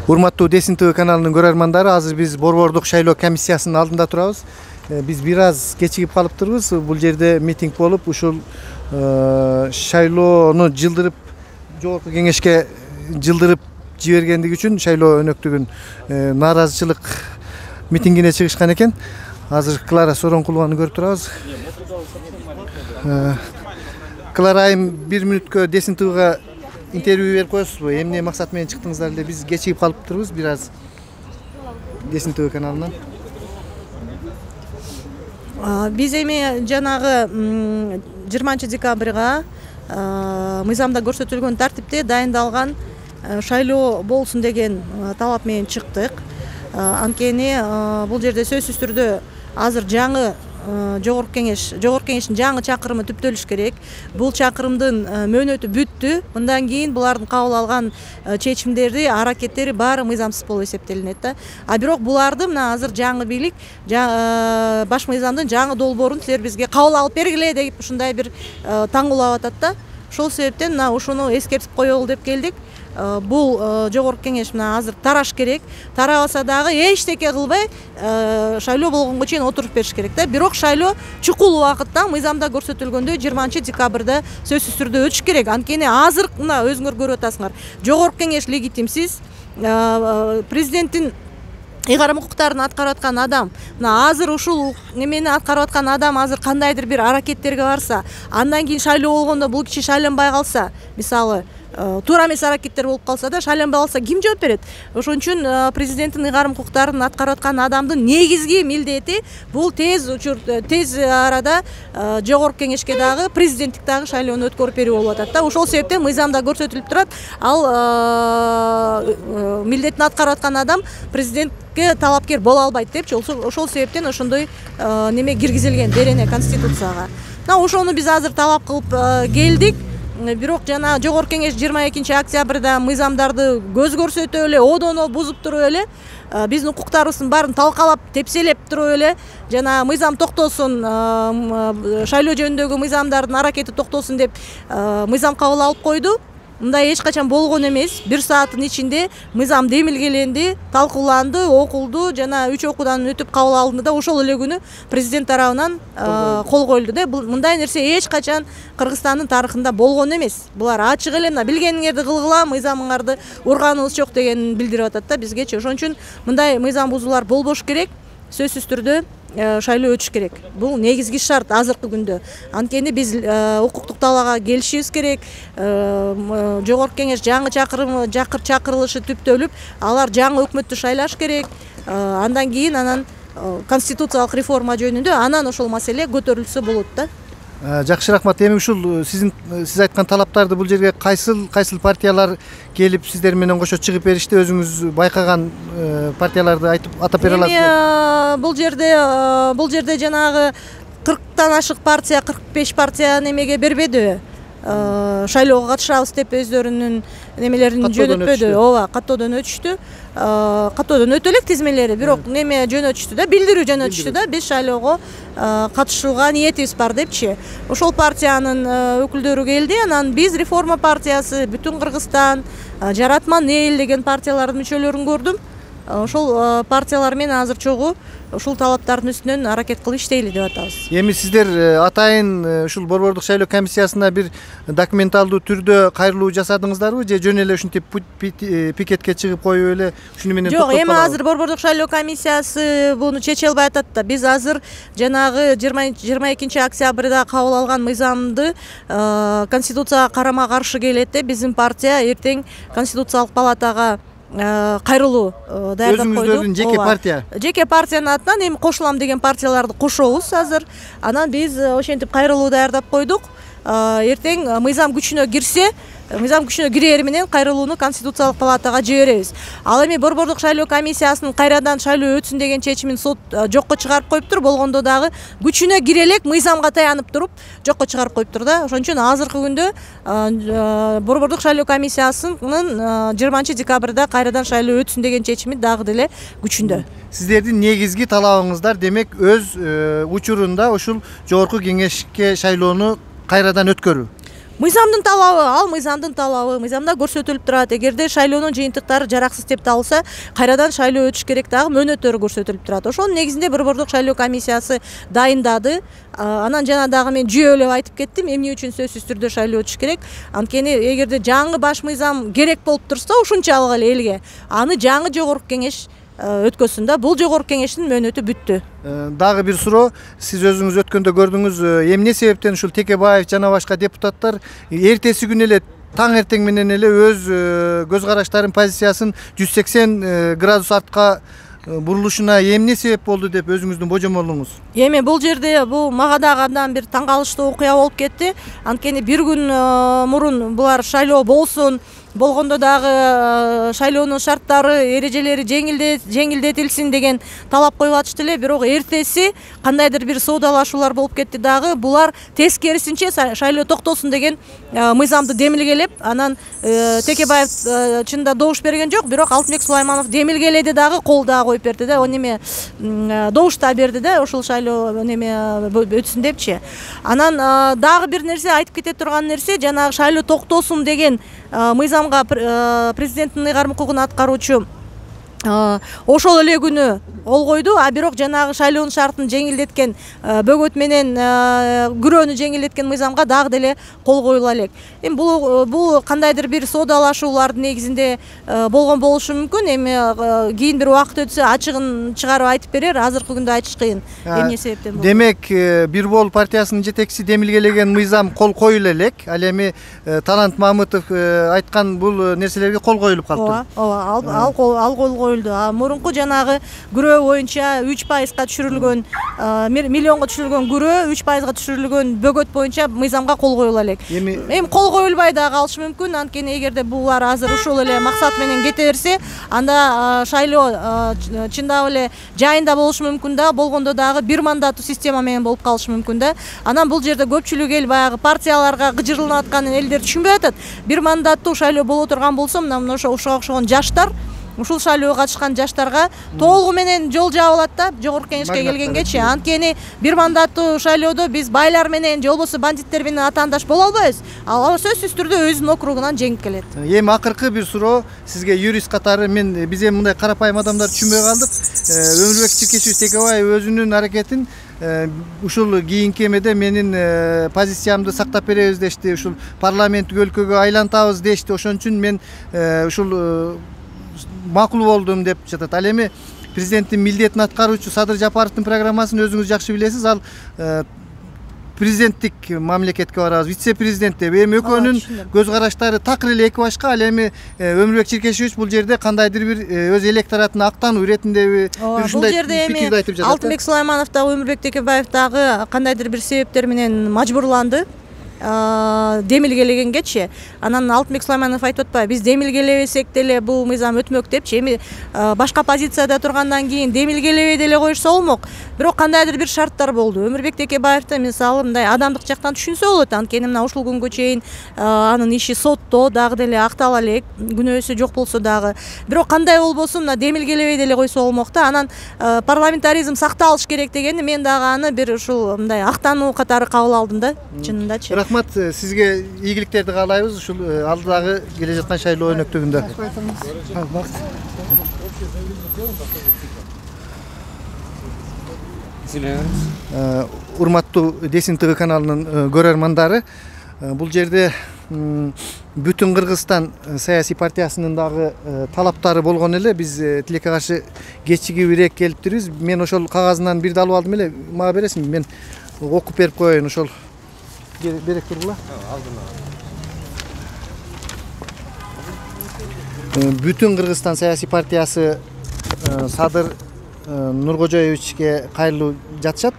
Урматтуу Десин ТВ каналынын көрөрмандары, азыр биз Борбордук шайлоо комиссиясынын алдында турабыз. Биз бир аз кечигип калыптырбыз. Бул жерде митинг болуп, ушул шайлоону жылдырып, жогорку кеңешке жылдырып жибергендиги үчүн шайлоо өнөктүгүн нааразычылык митингине чыгышкан экен. Азыр Клара Соронкулованы көрүп турабыз. Клара айым 1 мүнөткө Десин ТВга интервью берип коесузбу? Эмне максат менен чыктыңыздар эле? Биз кечигип калыптырбыз бир аз Десин ТВ каналынан. Биз эми жанагы 20 декабрга мыйзамда көрсөтүлгөн тартипте дайындалган шайлоо болсун деген талап менен чыктык. Анткени бул жерде сөзсүз түрдө азыр жаңы жогорку кеңештин жаңы чакырымы түптөлүш керек. Бул чакырымдын мөөнөтү бүттү. Мындан кийин булардын кабыл алган чечимдери, аракеттери баары мыйзамсыз болуп эсептелинет да. Бирок буларды мына азыр жаңы бийлик, баш мыйзамдын жаңы долбоорун силер бизге кабыл алып бергиле деп ушундай бир таңгулап атат да. Ошол себептен мына ушуну эскертип коелу деп келдик. Бул жогорку кеңеш мына азыр тараш керек. Тарабаса дагы эчтеке кылбай шайлоо болгонго чейин отуруп бериш керек да. Бирок шайлоо чукул убакытта мыйзамда көрсөтүлгөндөй 20 декабрда сөзсүз түрдө өтүш керек. Анткени азыр мына өзүңөр көрүп атасыңар. Жогорку кеңеш легитимсиз, президенттин ыйгарым укуктарын аткарып аткан адам, мына азыр ушул немени аткарып аткан адам азыр кандайдыр бир аракеттерге барса, андан кийин шайлоо болгондо бул киши шайланбай калса, мисалы туура эмес аракеттер болуп калса да, шайланбай калса ким жооп берет? Ошон үчүн президенттин ыйгарым укуктарын аткарып аткан адамдын негизги милдети бул тез арада жогорку кеңешке дагы, президенттик дагы шайлоону өткөрүп берүү болуп атат да. Ошол себептен мыйзамда көрсөтүлүп турат, ал милдетин аткарып аткан адам президентке талапкер боло албайт депчи. Ошол себептен ошондой неме киргизилген берене конституцияга. Мына ошону биз азыр талап кылып келдик. Бирок жана жогорку кеңеш 22 октябрда мыйзамдарды көз көрсөтүп эле, одоно бузуп туруп эле, биздин укуктарыбыздын баарын талкалап, тепселеп туруп эле, жана мыйзам токтосун, шайлоо жөнүндөгү мыйзамдардын аракети токтосун деп мыйзам кабыл алып койду. Мындай эч качан болгон эмес. 1 сааттын ичинде мыйзам демилгеленди, талкууланды, окулду, жана 3 окуудан өтүп кабыл алынды да, ошол эле күнү президент тарабынан кол коюлду да. Мындай нерсе эч качан Кыргызстандын тарыхында болгон эмес. Булар ачык эле мына билгениңерди кылгыла, мыйзамыңарды урганыбыз жок дегенин билдирип атат да бизгечи. Ошон үчүн мындай мыйзам бузуулар болбош керек. Сөзсүз түрдө шайлоо өтүш керек. Бул негизги шарт азыркы күндө. Анткени биз укуктук талаага келишибиз керек. Жогорку кеңеш жаңы чакырылышы түптөлүп, алар жаңы өкмөттү шайлаш керек. Андан кийин анан конституциялык реформа жөнүндө анан ошол маселе көтөрүлсө болот да. Жакшы, рахмат. Эми ушул сиз айткан талаптарды бул жерге кайсыл партиялар келип сиздер менен кошо чыгып беришти? Өзүңүз байкаган партияларды атап бере аласызбы? Бул жерде жанагы 40тан ашык партия, 45 партия немеге бербеди. Шайлоого катышабыз деп өздөрүнүн немелерин жөнөтпөдү. Ооба, каттоодон өтүштү. Каттоодон өтө элек тизмелери, бирок неме жөнөтүштү да, билдирүү жөнөтүштү да, биз шайлоого катышууга ниетибиз бар депчи. Ошол партиянын өкүлдөрү келди. Анан биз Реформа партиясы, Бүтүн Кыргызстан, Жаратман эл деген партиялардын мүчөлөрүн көрдүм. Ошол партиялар менен азыр чогуу ушул талаптардын үстүнөн аракет кылып иштейли деп атабыз. Эми сиздер атайын ушул Борбордук шайлоо комиссиясына бир документалдуу түрдө кайрылуу жасадыңыздарбы, же жөн эле ушинтип пикетке чыгып коюп эле ушуну менен токтоп калабы? Жок, эми азыр Борбордук шайлоо комиссиясы буну чече албай атат да. Биз азыр жанагы 22 октябрда кабыл алган мыйзамды конституцияга карама каршы келет деп биздин партия эртең конституциялык палатага кайрылуу даярдап койду. Өзүңүздөрдүн жеке партия? Жеке партиянын атынан эми кошулам деген партияларды кошобуз азыр. Анан биз ошентип кайрылуу даярдап койдук. Эртең мыйзам күчүнө кирсе, мыйзам күчүнө кирери менен кайрылууну конституциялык палатага жиберебиз. Ал эми Борбордук шайлоо комиссиясынын кайрадан шайлоо өтсүн деген чечимин сот жокко чыгарып коюптур. Болгондо дагы күчүнө кире элек мыйзамга таянып туруп жокко чыгарып коюптур да. Ошон үчүн азыркы күндө Борбордук шайлоо комиссиясынын 20 декабрда кайрадан шайлоо өтсүн деген чечими дагы деле күчүндө. Сиздердин негизги талабыңыздар демек өз учурунда ушул жогорку кеңешке шайлоону кайрадан өткөрүү. Мыйзамдын талабы, ал мыйзамдын талабы, мыйзамда көрсөтүлүп турат. Эгерде шайлоонун жыйынтыктары жараксыз деп табылса, кайрадан шайлоо өтүш керек дагы мөөнөттөрү көрсөтүлүп турат. Ошонун негизинде борбордук шайлоо комиссиясы дайындады. Анан жана дагы мен жүйөлөп айтып кеттим, эмне үчүн сөзсүз түрдө шайлоо өтүш керек. Анткени эгерде жаңы баш мыйзам керек болуп турса, ушунчалык эле элге аны жаңы жогорку кеңеш өткөзсүн да. Бул жогорку кеңештин мөөнөтү бүттү. Дагы бир суроо, сиз өзүңүз өткөндө көрдүңүз, эмне себептен ушул Текебаев жана башка депутаттар эртеси күнү эле таң эртең менен эле өз көз караштарын, позициясын 180 градус артка бурулушуна эмне себеп болду деп өзүңүздүн божомолуңуз? Эми бул жерде бул мага дагы абдан бир таң калыштуу окуя болуп кетти. Анткени бир күн мурун булар шайлоо болсун, болгондо дагы шайлоонун шарттары, эрежелери жеңилдетилсин деген талап коюп атышты эле. Бирок эртеси кандайдыр бир соодалашуулар болуп кетти дагы. Булар тескерисинче шайлоо токтосун деген мыйзамды демилгелеп, анан Текебаев чында добуш берген жок, бирок Алтынбек Сулайманов демилгеледи дагы, кол дагы коюп берди да, неме добуш да берди да, ошол шайлоо неме өтсүн депчи. Анан дагы бир нерсе айтып кете турган нерсе, жанагы шайлоо токтосун деген мыйзамга президенттин ыйгарым укугун аткаруучу ошол эле күнү кол койду, а бирок жанагы шайлоонун шартын жеңилдеткен бөгөт менен күрөөнү жеңилдеткен мыйзамга дагы деле кол коюла элек. Эми бул кандайдыр бир соодалашуулардын негизинде болгон болушу мүмкүн. Эми кийин бир убакыт өтсө ачыгын чыгарып айтып берер. Азыркы күндө айтыш кыйын эмне себептен болду. Демек, Бир Бол партиясынын жетекчиси демилгелеген мыйзам кол коюла элек. Ал эми Талант Мамытов айткан бул нерселерге кол коюлуп калды. Ооба, ал кол коюлду. Мурунку жанагы күрөө боюнча 3%га түшүрүлгөн, миллионго түшүрүлгөн күрөө 3%га түшүрүлгөн бөгөт боюнча мыйзамга кол коюла элек. Эми кол коюлбай да калышы мүмкүн. Анткени эгерде булар азыр ушул эле максат менен кете берсе, анда шайлоо чындап эле жайында болушу мүмкүн да, болгондо дагы бир мандаттуу система менен болуп калышы мүмкүн да. Анан бул жерде көпчүлүк эл баягы партияларга гыжырланып атканын элдер түшүнбөй атат. Бир мандаттуу шайлоо боло турган болсо, мына ошого окшогон жаштар, ушул шайлоого катышкан жаштарга толугу менен жол жабылат да, жогорку кеңешке келгенгечи. Анткени бир мандаттуу шайлоодо биз байлар менен же болбосо бандиттер менен атаандаш боло албайбыз. Ал сөзсүз түрдө өзүнүн округунан жеңип келет. Эми акыркы бир суроо сизге, юрист катары. Биз эми мындай карапайым адамдар түшүнбөй калдык. Өмүрбек Чиркешевич Текебаев өзүнүн аракетин ушул кийинки эмеде менин позициямды сактап беребиз дешти, ушул парламенттик өлкөгө айлантабыз дешти. Ошон үчүн мен ушул макул болдум деп жатат. Ал эми президенттин милдетин аткаруучу Садыр Жапаровдун программасын өзүңүз жакшы билесиз. Ал президенттик мамлекетке барабыз, вице-президент деп. Эми экөөнүн көз караштары такыр эле эки башка. Ал эми Өмүрбек Чиркешевич бул жерде кандайдыр бир өз электоратын актануу иретиндеби ушундай пикирди айтып жатат. Алтынбек Сулайманов дагы Өмүрбек Текебаев дагы кандайдыр бир себептер менен мажбурланды демилгелегенгечи. Анан Алтынбек Сулайманов айтып атпайбы, биз демилгелебесек деле бул мыйзам өтмөк депчи. Эми башка позицияда тургандан кийин демилгелебей деле коюшса болмок. Бирок кандайдыр бир шарттар болду. Өмүрбек Текебаевди мисалы мындай адамдык жактан түшүнсө болот. Анткени мына ушул күнгө чейин анын иши сотто дагы деле актала элек, күнөөсү жок болсо дагы. Бирок кандай болбосун мына демилгелебей деле койсо болмок да. Анан парламентаризм сакталыш керек дегенди мен дагы аны бир ушул мындай актануу катары кабыл алдым да, чынындачы. Рахмат, сизге ийгиликтерди каалайбыз ушул алдыдагы келе жаткан шайлоо өнөктүгүндө. Урматтуу Десин ТВ каналынын көрөрмандары, бул жерде бүтүн Кыргызстан саясий партиясынын дагы талаптары болгон эле. Биз тилекке каршы кечигибирээк келиптирбиз. Мен ошол кагазынан бирди алып алдым эле. Мага бересиңби? Мен окуп берип коеюн. Ошол берек тургула. Бүтүн Кыргызстан саясий партиясы Садыр Нуркожоевичке кайрылуу жатышат.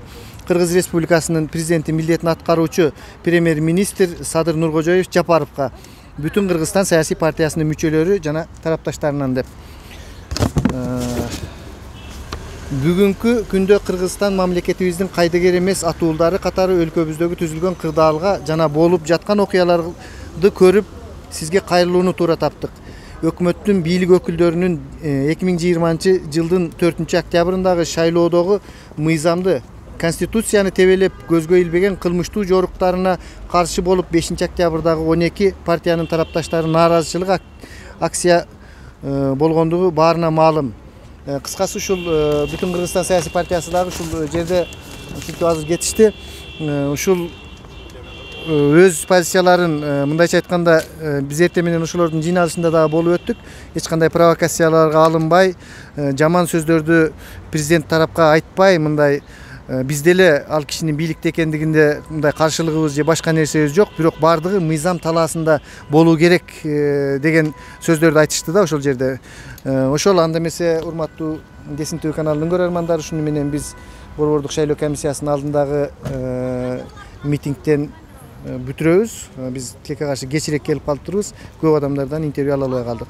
Кыргыз Республикасынын президенти милдетин аткаруучу премьер-министр Садыр Нуркожоевич Жапаровго бүтүн Кыргызстан саясий партиясынын мүчөлөрү жана тарапташтарынан деп. Бүгүнкү күндө Кыргызстан мамлекетибиздин кайдыгер эмес атуулдары катары өлкөбүздөгү түзүлгөн кырдаалга жана болуп жаткан окуяларды көрүп сизге кайрылууну туура таптык. Өкмөттүн бийлик өкүлдөрүнүн 2020 жылдын 4 октябрындагы шайлоодогу мыйзамды Конституцияны тебелеп көзгө илбеген кылмыштуу жоруктарына каршы болуп 5-октябрдагы 12 партиянын тарапташтары нааразычылык акция болгондугу баарына маалым. Кыскасы ушул бүтүн Кыргызстан саясий партиясы дагы ушул жерде ушинтип азыр кетишти. Ушул өз позицияларын мындайча айтканда биз эртең менен ошолордун жыйналышында дагы болуп өттүк. Эч кандай провокацияларга алынбай, жаман сөздөрдү президент тарапка айтпай, мындай биз деле ал кишинин бийликте экендигинде мындай каршылыгыбыз же башка нерсебиз жок, бирок бардыгы мыйзам талаасында болуу керек деген сөздөрдү айтышты да ошол жерде. Ошол анда эмесе урматтуу Десин ТВ каналынын көрөрмандары, ушуну менен биз Борбордук шайлоо комиссиясынын алдындагы митингден бүтүрөбүз. Биз тилекке каршы кечирээк келип калыптырбыз. Көп адамдардан интервью ала албай калдык.